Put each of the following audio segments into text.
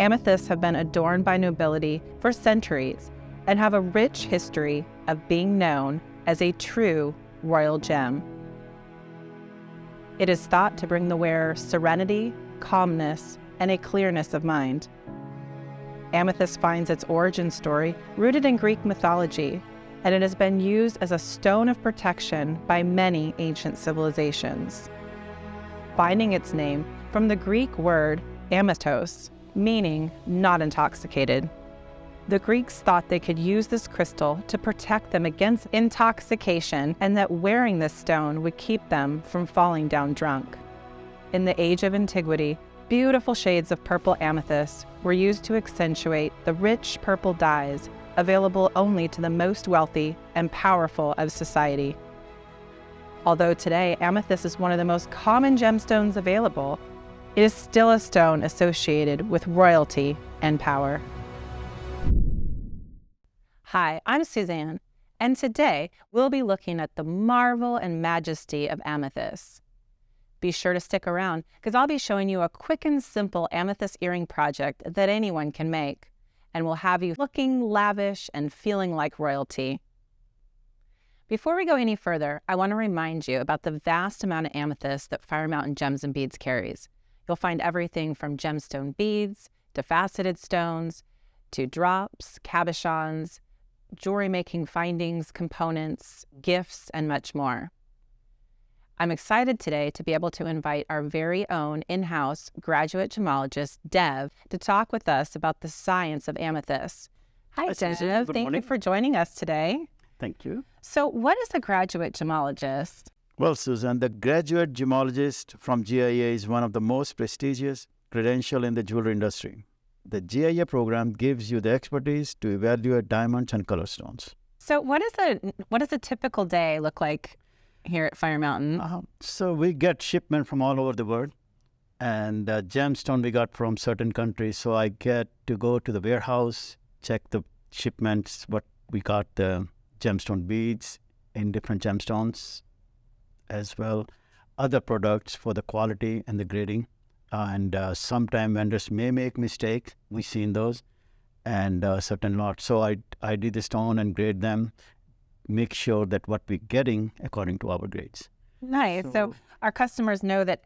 Amethysts have been adorned by nobility for centuries and have a rich history of being known as a true royal gem. It is thought to bring the wearer serenity, calmness, and a clearness of mind. Amethyst finds its origin story rooted in Greek mythology, and it has been used as a stone of protection by many ancient civilizations. Finding its name from the Greek word amatos, meaning not intoxicated. The Greeks thought they could use this crystal to protect them against intoxication, and that wearing this stone would keep them from falling down drunk. In the age of antiquity, beautiful shades of purple amethyst were used to accentuate the rich purple dyes available only to the most wealthy and powerful of society. Although today amethyst is one of the most common gemstones available, it is still a stone associated with royalty and power. Hi, I'm Suzanne, and today we'll be looking at the marvel and majesty of amethyst. Be sure to stick around, because I'll be showing you a quick and simple amethyst earring project that anyone can make, and will have you looking lavish and feeling like royalty. Before we go any further, I want to remind you about the vast amount of amethyst that Fire Mountain Gems and Beads carries. You'll find everything from gemstone beads to faceted stones to drops, cabochons, jewelry-making findings, components, gifts, and much more. I'm excited today to be able to invite our very own in-house graduate gemologist, Dev, to talk with us about the science of amethyst. Hi, Dev. Thank you for joining us today. Thank you. So what is a graduate gemologist? Well, Susan, the graduate gemologist from GIA is one of the most prestigious credentials in the jewelry industry. The GIA program gives you the expertise to evaluate diamonds and color stones. So what does a typical day look like here at Fire Mountain? So we get shipment from all over the world, and gemstone we got from certain countries. So I get to go to the warehouse, check the shipments, what we got, the gemstone beads in different gemstones, as well other products for the quality and the grading. And sometimes vendors may make mistakes. We've seen those, and certain lots. So I did the stone and grade them, make sure that what we're getting according to our grades. Nice. So our customers know that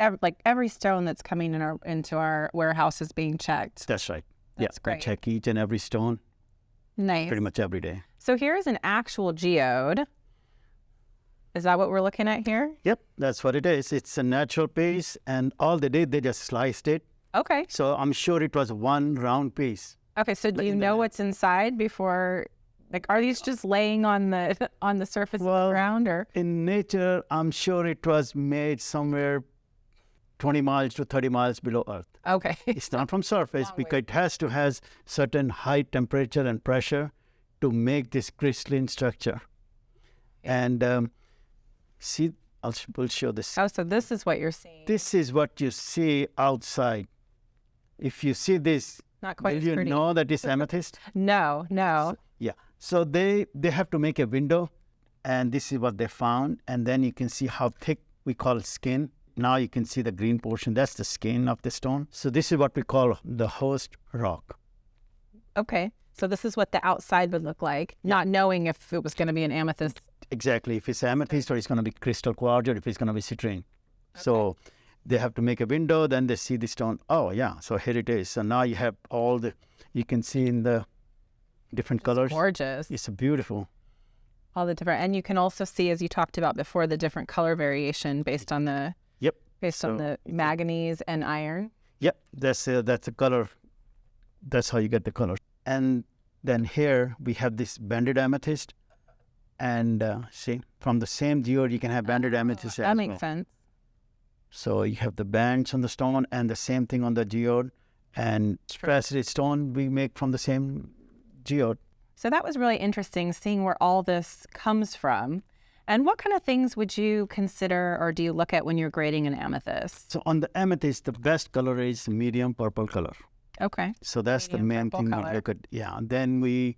every stone that's coming into our warehouse is being checked. That's right. That's great. I check each and every stone. Nice. Pretty much every day. So here's an actual geode. Is that what we're looking at here? Yep, that's what it is. It's a natural piece, and all they did, they just sliced it. Okay. So I'm sure it was one round piece. Okay, so do you know what's inside before, are these just laying on the surface of the ground, or? In nature, I'm sure it was made somewhere 20 miles to 30 miles below Earth. Okay. It's not from surface because it has to have certain high temperature and pressure to make this crystalline structure. And see, we'll show this. Oh, so this is what you're seeing. This is what you see outside. If you see this, not quite will you pretty. know that it's amethyst? No. So they have to make a window, and this is what they found. And then you can see how thick we call skin. Now you can see the green portion. That's the skin of the stone. So this is what we call the host rock. Okay. So this is what the outside would look like, not knowing if it was going to be an amethyst. Exactly. If it's amethyst or it's going to be crystal quartz, or if it's going to be citrine. Okay. So they have to make a window, then they see the stone. Oh, yeah. So here it is. So now you have you can see in the different colors. Gorgeous. It's beautiful. All the different, and you can also see, as you talked about before, the different color variation based on the on the manganese and iron. Yep. That's the color. That's how you get the color. And then here we have this banded amethyst. And see, from the same geode, you can have banded amethyst. That makes sense. So you have the bands on the stone, and the same thing on the geode. And faceted stone we make from the same geode. So that was really interesting, seeing where all this comes from. And what kind of things would you consider, or do you look at when you're grading an amethyst? So on the amethyst, the best color is medium purple color. Okay. So that's the main thing we look at. Yeah. And then we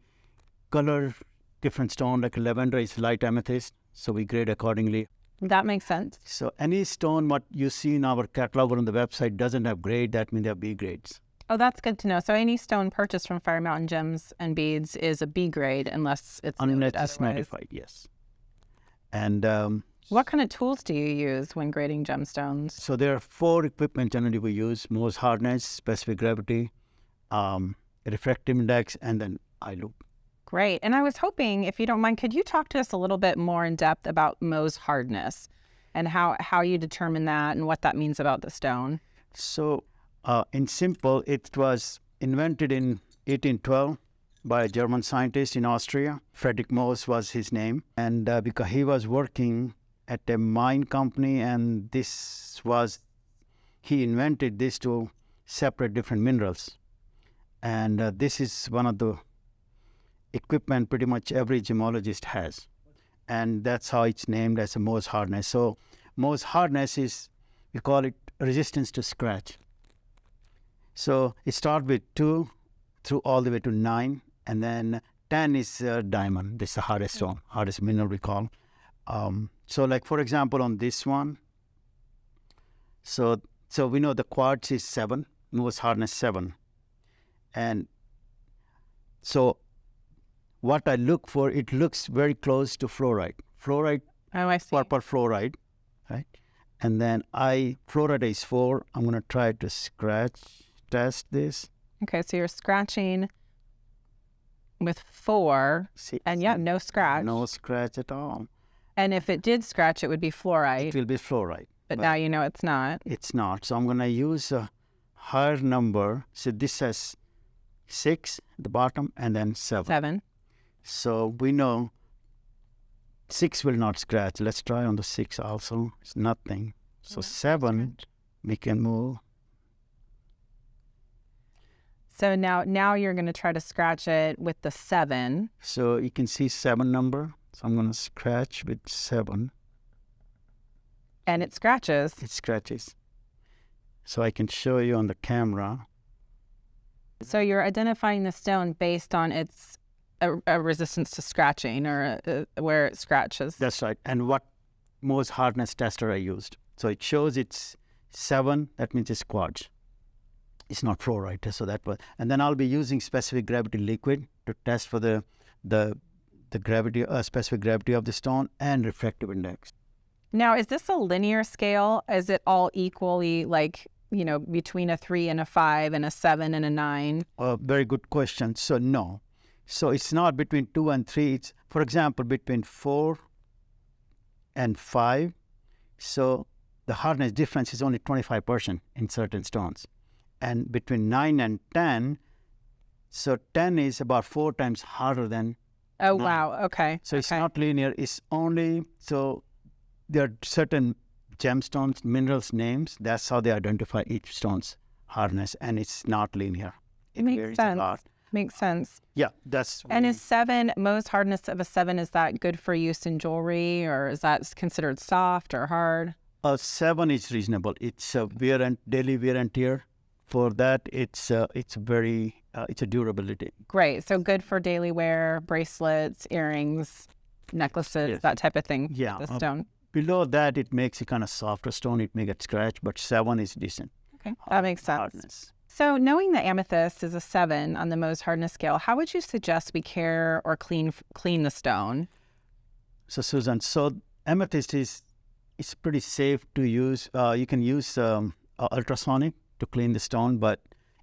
color different stone, like lavender is light amethyst, so we grade accordingly. That makes sense. So any stone what you see in our catalog or on the website doesn't have grade, that means they have B grades. Oh, that's good to know. So any stone purchased from Fire Mountain Gems and Beads is a B grade unless it's noted otherwise. Notified, yes. And what kind of tools do you use when grading gemstones? so there are 4 equipment generally we use: Mohs hardness, specific gravity, refractive index, and then eye loop. Great. And I was hoping, if you don't mind, could you talk to us a little bit more in depth about Mohs hardness and how you determine that and what that means about the stone? So in simple, it was invented in 1812 by a German scientist in Austria. Friedrich Mohs was his name. And because he was working at a mine company, and he invented this to separate different minerals. And this is one of the equipment pretty much every gemologist has. And that's how it's named as a Mohs hardness. So Mohs hardness is, we call it resistance to scratch. So it starts with 2 through all the way to 9, and then 10 is diamond. This is the hardest stone, hardest mineral we call. So like for example on this one, so we know the quartz is 7, Mohs hardness 7. And so what I look for, it looks very close to fluorite. Fluorite, Oh, I see. purple fluorite, right? And then fluorite is 4. I'm going to try to scratch test this. Okay, so you're scratching with 4, See, and yeah, no scratch. no scratch at all. And if it did scratch, it would be fluorite, It will be fluorite. but now you know it's not. It's not. So I'm going to use a higher number. So this has 6 at the bottom and then 7. 7. So we know 6 will not scratch. Let's try on the 6 also. It's nothing. So 7, we can move. So now you're going to try to scratch it with the 7. So you can see 7 number. So I'm going to scratch with 7. And it scratches. It scratches. So I can show you on the camera. So you're identifying the stone based on its a resistance to scratching, or where it scratches. That's right. And what Mohs hardness tester I used. So it shows it's 7. That means it's quartz. It's not fluorite. So that was. And then I'll be using specific gravity liquid to test for the gravity, specific gravity of the stone and refractive index. Now, is this a linear scale? Is it all equally, like, between a 3 and a 5 and a 7 and a 9? Very good question. So no. So it's not between 2 and 3. It's, for example, between 4 and 5. So the hardness difference is only 25% in certain stones. And between 9 and 10, so 10 is about 4 times harder than Oh, 9. wow. Okay. So it's okay. not linear. It's only, so there are certain gemstones, minerals names. That's how they identify each stone's hardness. And it's not linear. It Makes varies sense. a lot. Makes sense. Yeah, that's. And is 7, Mohs hardness of a 7, is that good for use in jewelry, or is that considered soft or hard? 7 is reasonable. It's a daily wear and tear. For that, it's a durability. Great. So good for daily wear, bracelets, earrings, necklaces, Yes. that type of thing. Yeah. The stone. Below that, it makes a kind of softer stone. It may get scratched, but 7 is decent. Okay. That makes sense. Hardness. So knowing that amethyst is a 7 on the Mohs hardness scale, how would you suggest we care or clean the stone? So Susan, amethyst is pretty safe to use. You can use ultrasonic to clean the stone, but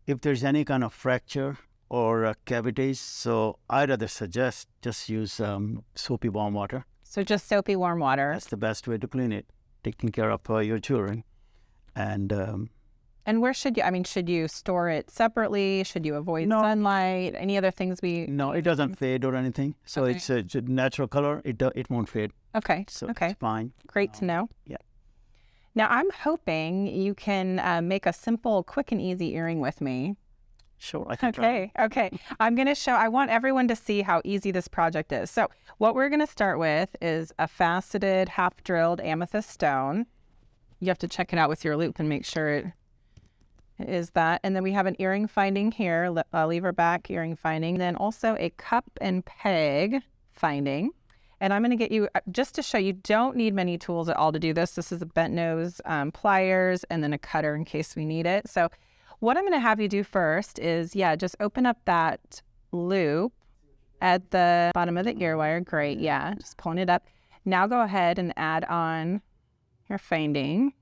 if there's any kind of fracture or cavities, so I'd rather suggest just use soapy warm water. So just soapy warm water. That's the best way to clean it, taking care of your jewelry. And where should you store it separately? Should you avoid sunlight? Any other things No, it doesn't fade or anything. So Okay. it's a natural color. It won't fade. Okay. So okay. it's fine. Great to know. Yeah. Now, I'm hoping you can make a simple, quick, and easy earring with me. Sure, I can try. Okay. I'm going to show, I want everyone to see how easy this project is. So what we're going to start with is a faceted, half-drilled amethyst stone. You have to check it out with your loop and make sure it is that. And then we have an earring finding here, lever back earring finding. Then also a cup and peg finding. And I'm going to get you, just to show you don't need many tools at all to do this. This is a bent nose pliers and then a cutter in case we need it. So What I'm going to have you do first is, just open up that loop at the bottom of the ear wire. Great. Yeah, just pulling it up. Now go ahead and add on your finding.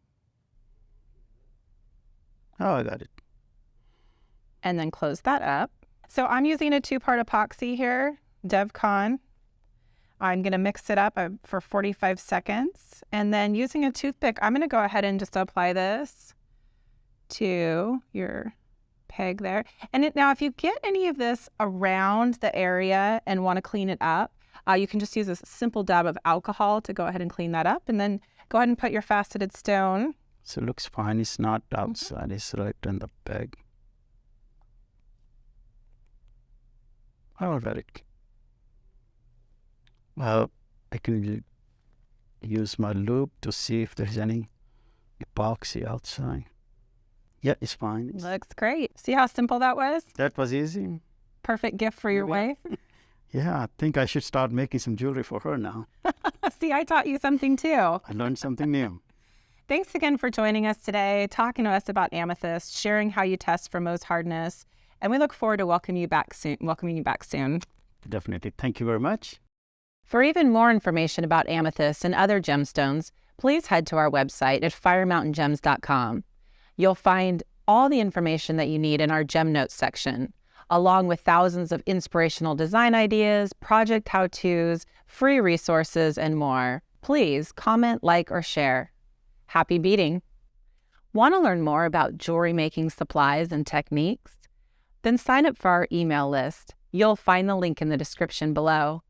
Oh, I got it. And then close that up. So I'm using a 2-part epoxy here, DevCon. I'm going to mix it up for 45 seconds. And then using a toothpick, I'm going to go ahead and just apply this to your peg there. And now if you get any of this around the area and want to clean it up, you can just use a simple dab of alcohol to go ahead and clean that up. And then go ahead and put your faceted stone. So it looks fine. It's not outside. It's right on the peg. All right. Well, I can use my loop to see if there's any epoxy outside. Yeah, it's fine. Looks great. See how simple that was? That was easy. Perfect gift for your wife. Yeah, I think I should start making some jewelry for her now. See, I taught you something too. I learned something new. Thanks again for joining us today, talking to us about amethyst, sharing how you test for Mohs hardness, and we look forward to welcoming you back soon. Definitely. Thank you very much. For even more information about amethyst and other gemstones, please head to our website at firemountaingems.com. You'll find all the information that you need in our Gem Notes section, along with thousands of inspirational design ideas, project how-tos, free resources, and more. Please comment, like, or share. Happy beading! Want to learn more about jewelry making supplies and techniques? Then sign up for our email list. You'll find the link in the description below.